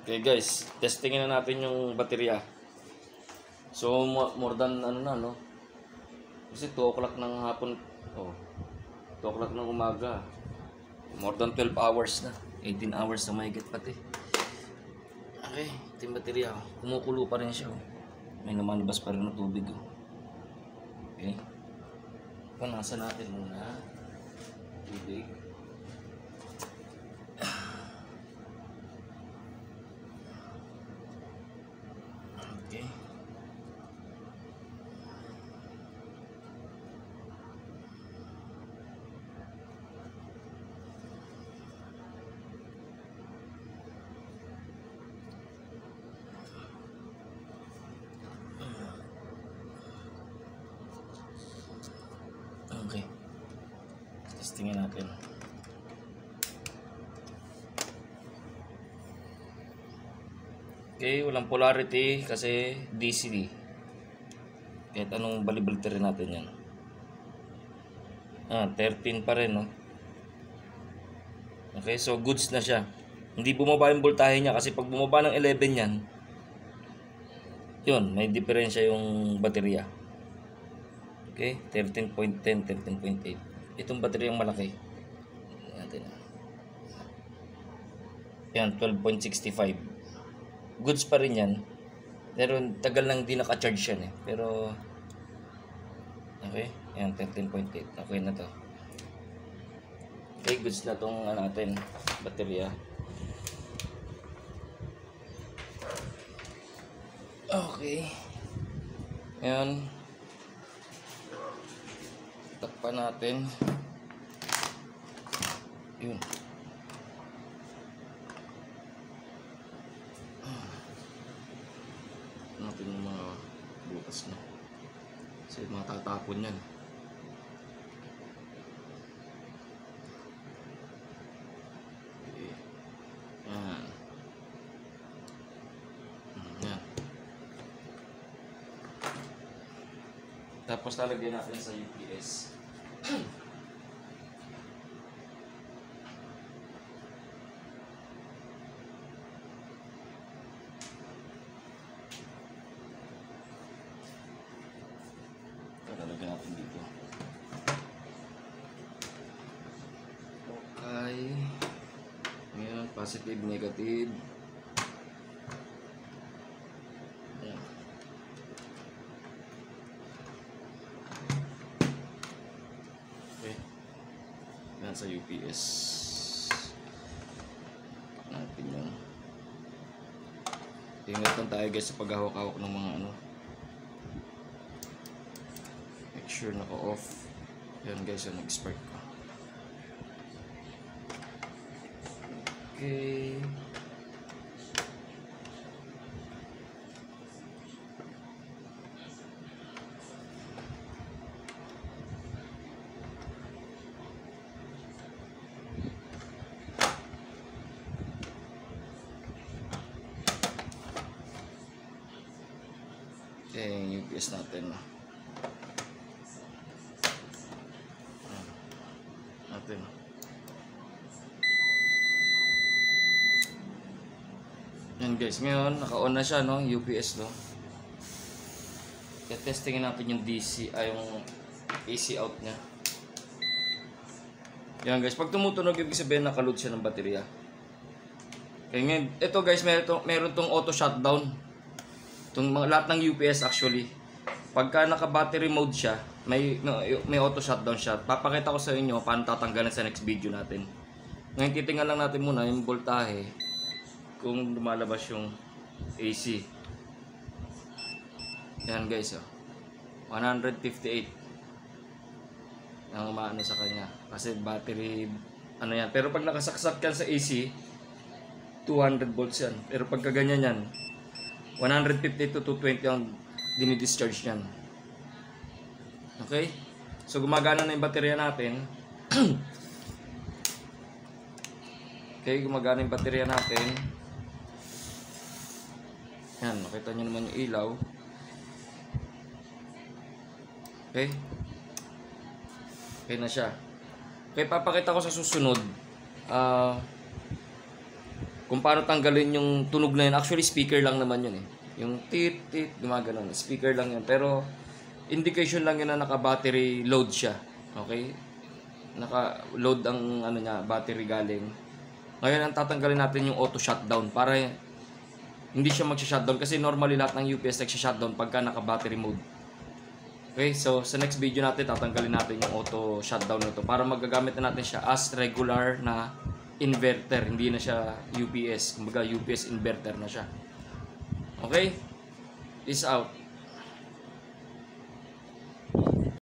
Okay guys, testingin na natin yung baterya. So more than ano na no. Kasi 2 o'clock ng hapon, 2 o'clock ng umaga. More than 12 hours na. 18 hours na mahigit pati. Okay, ito yung baterya. Kumukulo pa rin siya. May namalabas pa rin ng tubig. Okay. Punasan natin muna. Tubig. Okay. Okay. Testingin natin. Okay, walang polarity kasi DC. Kahit anong balibalita rin natin yan. 13 pa rin, no? Okay, so goods na siya. Hindi bumaba yung voltahe niya kasi pag bumaba ng 11 yan, yun, may diferensya yung baterya. Okay, 13.10, 13.8. Itong bateryang malaki. Natin. Yan, 12.65. Goods pa rin yan. Pero tagal lang di naka-charge yan eh. Pero okay, yan 13.8. Okay na to. Okay, goods na tong natin baterya. Okay. Ayan. Takpan natin. Yun. Natin yung mga bukas na. Kasi matatapon yan. Okay. Yan. Yan. Tapos lalagyan natin sa UPS. Lalagyan natin dito. Okay. Ngayon, positive, negative. Ayan. Okay. Yan sa UPS. Natin yun. Tingnan lang tayo guys sa paghahawak-hawak ng mga ano. Make sure naka-off. Yan guys, yung nag-spark ko. Okay. Okay, yung UPS natin. Yan guys, ngayon naka-on na siya no, UPS no. Kaya testingin natin yung DC yung AC out niya. Yan guys, pag tumutunog ibig sabihin naka-load siya ng baterya. Kaya ngayon, ito guys, meron tong auto shutdown. Itong lahat ng UPS actually. Pagka naka-battery mode siya, may auto shutdown siya. Papakita ko sa inyo paano tatanggalin sa next video natin. Ngayon titingnan lang natin muna yung voltahe kung lumalabas yung AC. Yan guys, 158 ang umaano sa kanya kasi battery ano yan. Pero pag nakasaksak yan sa AC, 200 volts yan. Pero pagka ganyan yan, 150 to 220 ang dinidischarge yan. Okay? So gumagana na yung baterya natin. Okay, gumagana yung baterya natin. Yan, nakita nyo naman yung ilaw. Okay? Okay na siya. Okay, papakita ko sa susunod. kung paano tanggalin yung tunog na yun. Actually, speaker lang naman yun eh. Yung tit, gumagano. Speaker lang yun. Pero, indication lang yun na naka-battery load siya. Okay? Naka-load ang ano niya, battery galing. Ngayon, ang tatanggalin natin yung auto shutdown para hindi siya mag-shutdown. Kasi normally lahat ng UPS nag-shutdown pagka naka-battery mode. Okay? So, sa next video natin, tatanggalin natin yung auto shutdown nito para magagamit na natin siya as regular na inverter, hindi na siya UPS. Kumbaga UPS inverter na siya. Okay? Peace out.